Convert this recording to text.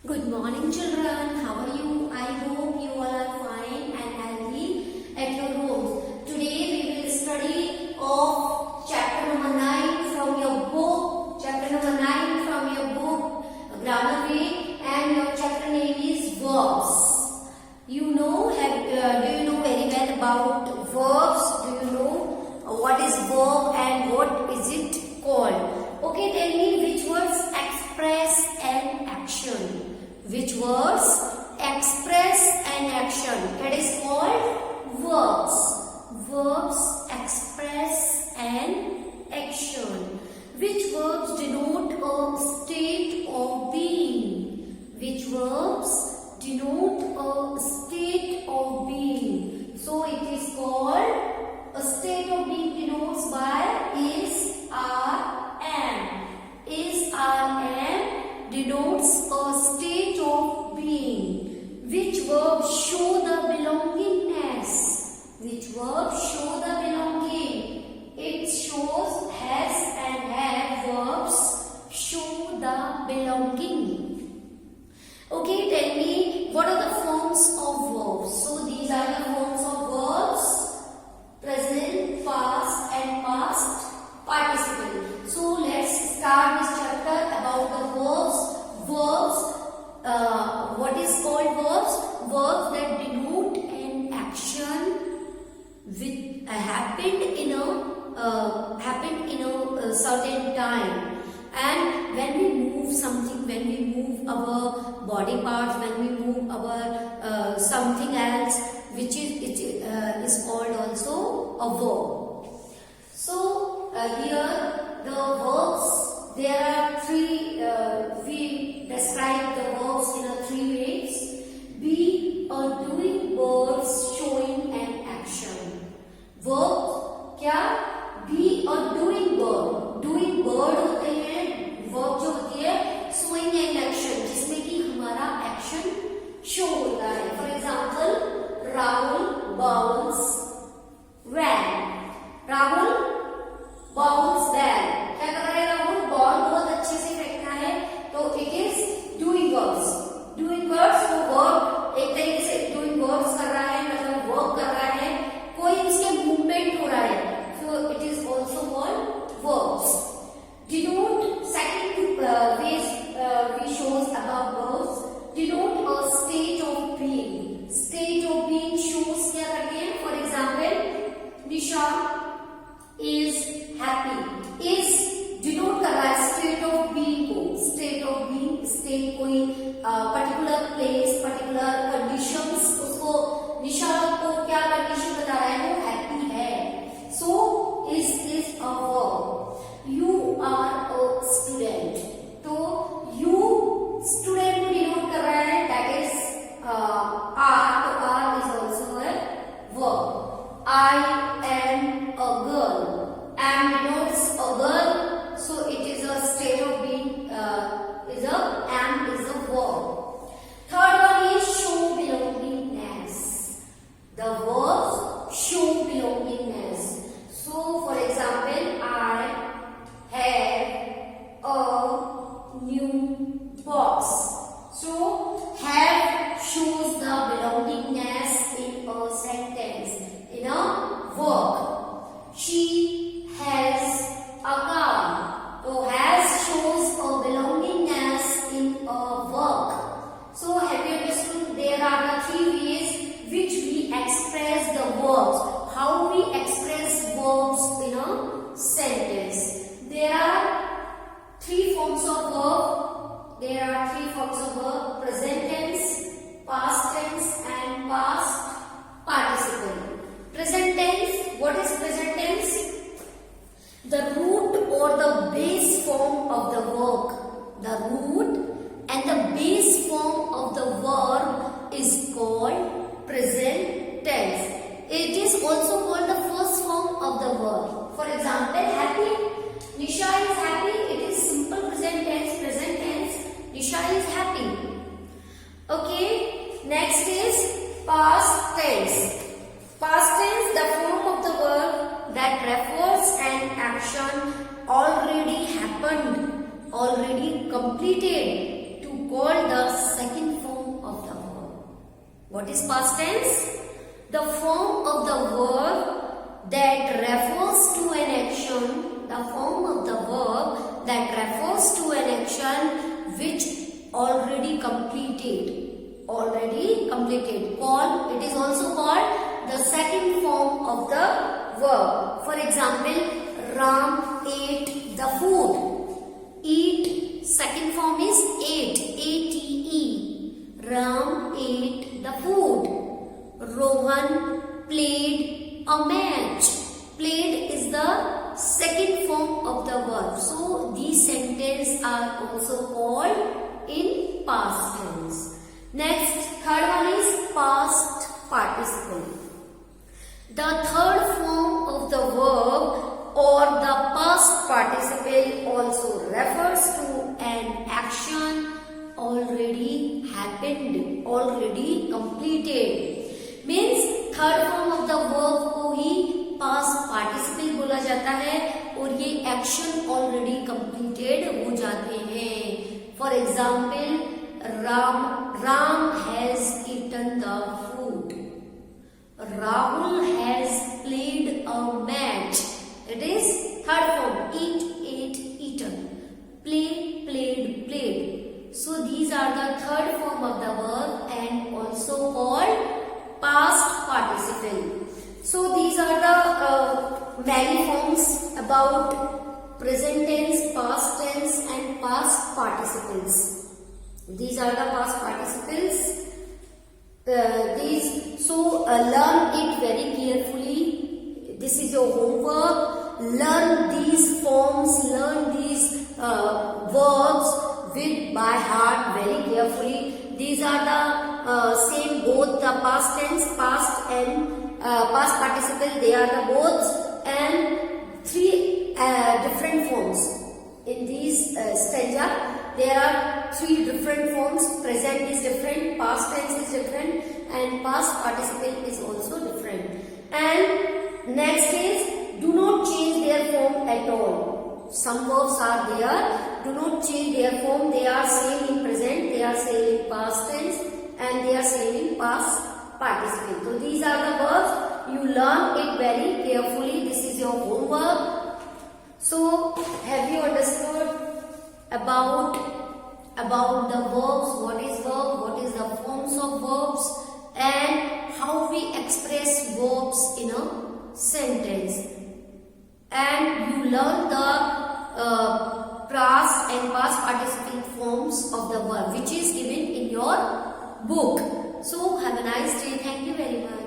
Good morning, children. How are you? I hope you all are fine and healthy at your homes. Today we will study of chapter number 9 from your book. Chapter number 9 from your book, Grammar Way, and your chapter name is Verbs. Do you know very well about verbs? Do you know what is verb and what is it called? Okay, tell me which words express an action. Which words express an action? It is called verbs. Verbs express an action. Which verbs denote a state of being? Which verbs denote a state of being? So it is called a state of being denotes by is, are, am. Is, are, am denotes a state of being. Which verb show the belongingness? Which verb show the belonging? It shows has and have verbs show the belonging. Okay, tell me what are the forms of verbs? So these are the forms of verbs: present, past and past participle. So let's start this chapter about the verbs. What is called verbs? Verbs that denote an action which happened in a certain time. And when we move something, when we move our body parts, when we move our something else, which is called also a verb. So here the verbs. There are three, we describe the verbs in three ways. Be or doing words showing an action. Verb क्या? Be और doing word. Doing word होते हैं, verb जो होती है showing an action, जिसमें कि हमारा action show होता है. For example, Rahul bowls well. Rahul bowls well. क्या कर रहा है राहुल? बॉल बहुत अच्छे से फेंकना है, तो it is doing verbs. Doing verbs वो वर्ब एक तरीके से डूइंग वर्ब्स कर रहा है, मतलब वर्क कर रहा है, कोई उसके मूवमेंट हो रहा है, so it is also called verbs. Denote second ways V shows about verbs. Denote a state of being. State of being shows क्या करते हैं? For example, Nisha is happy. Is denote कर रहा है स्टेट ऑफ बीइंग को. State of being, state कोई particular place, particular conditions, उसको निशा को क्या कंडीशन बता रहा है? वो हैप्पी है. So is a verb. You are a student. तो यू स्टूडेंट को डिनोट कर रहा है, दैट इज आर. तो are is also a verb. I am a girl. Am denotes a girl, so it is a state of being. Am is a verb. Third one is show belongingness. The verbs show belongingness. So, for example, I have a new box. So, have shows the belongingness in a sentence, in a verb. She has a car. So has shows a belongingness in a verb. So have you understood? There are the three ways which we express the verbs. How we express verbs in a sentence. There are three forms of verb. Present tense, past tense and past participle. Present tense. What is present tense? The root or the base form of the verb. The root and the base form of the verb is called present tense. It is also called the first form of the verb. For example, happy. Nisha is happy. It is simple present tense. Present tense. Nisha is happy. Okay. Next is past tense. Past tense, the form of the verb that refers an action already happened, already completed to to call the second form of the verb. What is past tense? The form of the verb that refers to an action, the form of the verb that refers to an action which already completed. Call, it is also called the second form of the verb. For example, Ram ate the food. Eat, second form is ate, A-T-E. Ram ate the food. Rohan played a match. Played is the second form of the verb. So these sentences are also called in past tense. Next, third one is past participle. The third form of the verb or the past participle also refers to an action already happened, already completed. Means third form of the verb को ही past participle बोला जाता है और ये action already completed हो जाते हैं. For example, Ram has eaten the food. Rahul has played a match. It is third form. Eat, ate, eaten. Play, played, played. So these are the third form of the verb and also called past participle. So these are the many forms about present tense, past tense and past participles. These are the past participles. Learn it very carefully. This is your homework. Learn these forms, learn these verbs by heart very carefully. These are the same, both the past tense, past and past participle. They are the both and three different forms. In these stanza, there are three different forms. Present is different, past tense is different, and past participle is also different. And next is, do not change their form at all. Some verbs are there, do not change their form. They are same in present, they are same in past tense, and they are same in past participle. So these are the verbs. You learn it very carefully. This is your homework. So, have you understood about the verbs? What is verb? What is the forms of verbs? And how we express verbs in a sentence? And you learn the past and past participle forms of the verb, which is given in your book. So, have a nice day. Thank you very much.